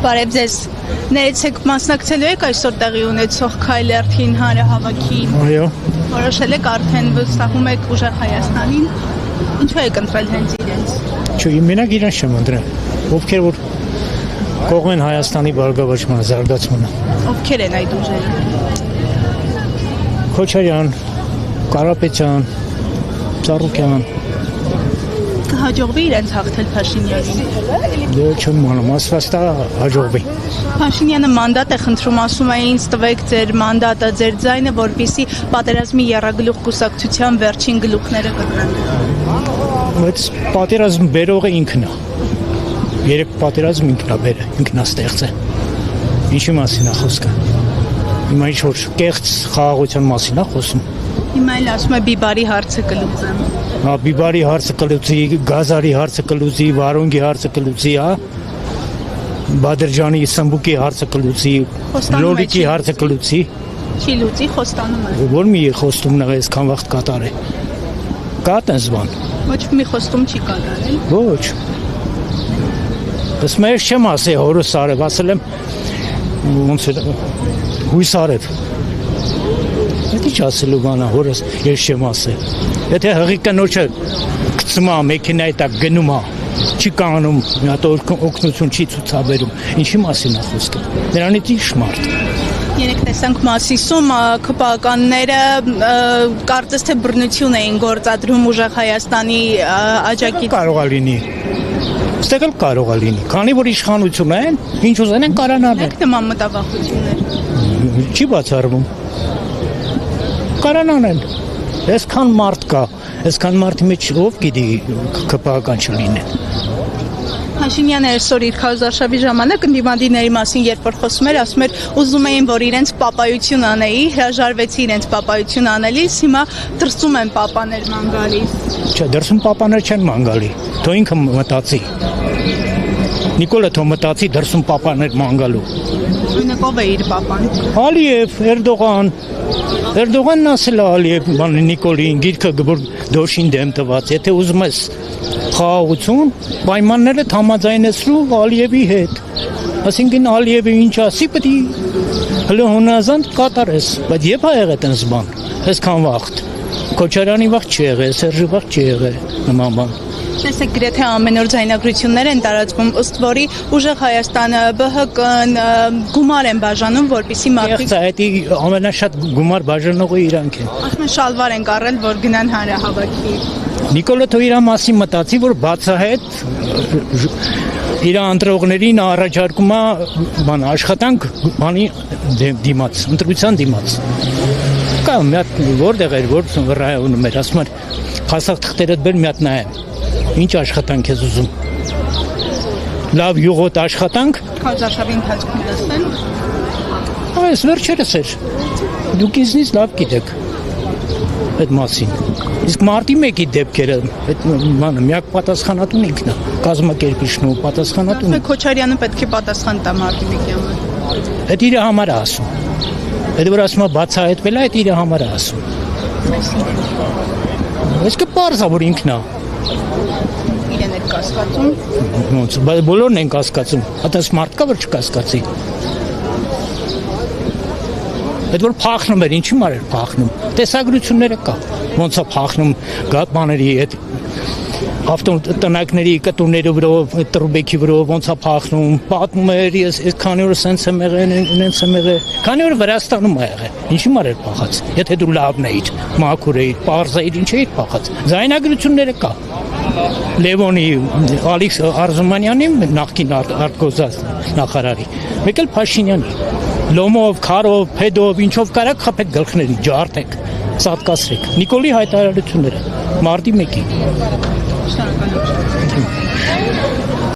Բարև ձեզ, ներեցեք մասնակցելու եք այսօր տեղի ունեցող Քայլերթին հանրահավաքին։ Այո։ Որոշել եք արդեն վստահում եք ուժեղ Հայաստանին, ինչու եք ընտրել հենց իրենց։ Չէ, մենակ իրենց չեմ ընտրել, ովքեր որ կողմ են Հայաստանի բարգավաճմանը, զարգացմանը։ Ովքեր են այդ ուժերը։ Քոչարյան, Կարապետյան, Ծառուկյան։ Կհաջողվի իրենց հաղթել Փաշինյանին։ Դե չեմ անում, ասվածտա հաջողվի։ Փաշինյանը մանդատ է խնդրում, ասում է ինձ տվեք ձեր մանդատը, ձեր ձայնը, որպեսզի պատերազմի եռագլուխ կուսակցության վերջին գլուխները կտրեն։ Բայց պատերազմ բերողը ինքն է։ Երեք պատերազմ ինքն է բերը, ինքնաստեղծ է։ Ինչի մասին է խոսքը։ Հիմա ինչ որ կեղծ խաղաղության մասին է խոսում։ Հիմա էլ ասում է Բիբարի հարցը կլուծեմ։ Հա, Բիբարի հարցը կլուծի, Գազարի հարցը կլուծի, Վարունգի հարցը կլուծի, հա։ Բադրջանի Սամբուկի հարցը կլուծի, Լոլիկի հարցը կլուծի։ Չի լուծի, խոստանում է։ Որ մի խոստումն է այսքան վաղ կատարել։ Կա տես բան։ Ոչ մի խոստում չի կատարել։ Ոչ։ Ես մեզ չեմ ասել հորս արև, ասել եմ ոնց է հույս արև։ Դա ինչ ասելու բան է հորս, ես չեմ ասել։ Եթե հղի կնոջը գցում է մեքենայի տակ գնում է, չի կանում, մի հատ օգնություն չի ցուցաբերում, ինչի մասին է խոսքը։ Նրանից ինչ մարդ։ Երեք տեսանք Մասիսում ԿՊԱ-ականները կարծես թե բռնություն էին գործադրում ուժեղ Հայաստանի աջակից։ Կարող է լինի։ Ստեղ էլ կարող է լինի։ Քանի որ իշխանություն են, ինչ ուզեն են կարան անել։ Եք նման մտավախություններ։ Չի բացառվում։ Կարան անել։ Այսքան մարդ կա, այսքան մարդի մեջ ով գիտի ԿՊԱ-ական չլինեն։ Փաշինյանը այսօր իր քարոզարշավի ժամանակ ընդդիմադիրների մասին երբ որ խոսում էր, ասում էր ուզում էին որ իրենց պապայություն անեի, հրաժարվեցի իրենց պապայություն անելիս, հիմա դրսում են պապաներ ման գալիս։ Չէ, դրսում պապաներ չեն ման գալի։ Թո ինքը մտածի։ Նիկոլը թո մտածի դրսում պապաներ ման գալու։ Նույնը ով է իր պապան։ Ալիև, Էրդողան։ Էրդողանն ասել է Ալիև, Նիկոլին գիրքը դոշին դեմ տված, եթե ուզում ես խաղաղություն, պայմանները համաձայնեցրու Ալիևի հետ։ Այսինքն Ալիևը ինչ ասի, պետք է հլը հունազանդ կատարես, բայց երբ ա եղել տենց բան, այսքան վաղտ։ Քոչարյանի վաղտ չի եղել, Սերժի վաղտ չի եղել նման բան։ Տեսեք գրեթե ամեն օր ձայնագրություններ են տարածվում, ըստ որի ուժեղ Հայաստանը, ԲՀԿ-ն գումար են բաժանում, որպեսզի մարդիկ Այդ ամենաշատ գումար բաժանողը իրանք են։ ասում են շալվար են կառել, որ գնան հանրահավաքի։ Նիկոլը թո իր մասին մտածի, որ բացահայտ իր ընտրողներին առաջարկում է բան աշխատանք բանի դիմաց, ընտրության դիմաց։ Կա մի հատ որտեղ էր, որ վրայոնում էր, ասում էր փաստաղ թղթերդ բեր մի հատ նայեմ։ Ինչ աշխատանք ես ուզում։ Լավ յուղոտ աշխատանք։ Քարոզարշավի ընթացքում տեսնել։ Այս վերջերս էր։ Դուք ինձնից լավ գիտեք այդ մասին։ Իսկ մարտի մեկի դեպքերը, այդ բանը միակ պատասխանատուն ինքն է։ Կազմակերպիչն ու պատասխանատուն։ Քոչարյանը պետք է պատասխան տա մարտի մեկի համար։ Այդ իր համար է ասում։ Այդ որ ասում է բացահայտվել է, այդ իր համար է ասում։ Իսկ պարզ է որ ինքն է։ Իրեն եք կասկածում։ Ոնց, բոլորն են կասկածում։ Հատես մարդ կա որ չկասկածի։ Այդ որ փախնում էր, ինչի համար էր փախնում։ Տեսագրությունները կա։ Ոնց է փախնում գատմաների այդ ավտոտնակների կտուրների վրով, տրուբեկի վրով ոնց է փախնում։ Պատմում էր ես քանի օր սենց եմ եղել, ինձ եմ եղել։ Քանի օր Վրաստանում է եղել։ Ինչի համար էր փախած։ Եթե դու լավն էիր, մաքուր էիր, պարզ էիր, ինչ էիր փախած։ Ձայնագրությունները կա։ Լևոնի Ալեքս Արզումանյանի նախկին արտգործած նախարարի, մեկ էլ Փաշինյանի լոմով, քարով, փեդով, ինչով կարակ խփեք գլխների, ջարդեք, սատկացրեք։ Նիկոլի հայտարարությունները մարտի 1-ին։ Շնորհակալություն։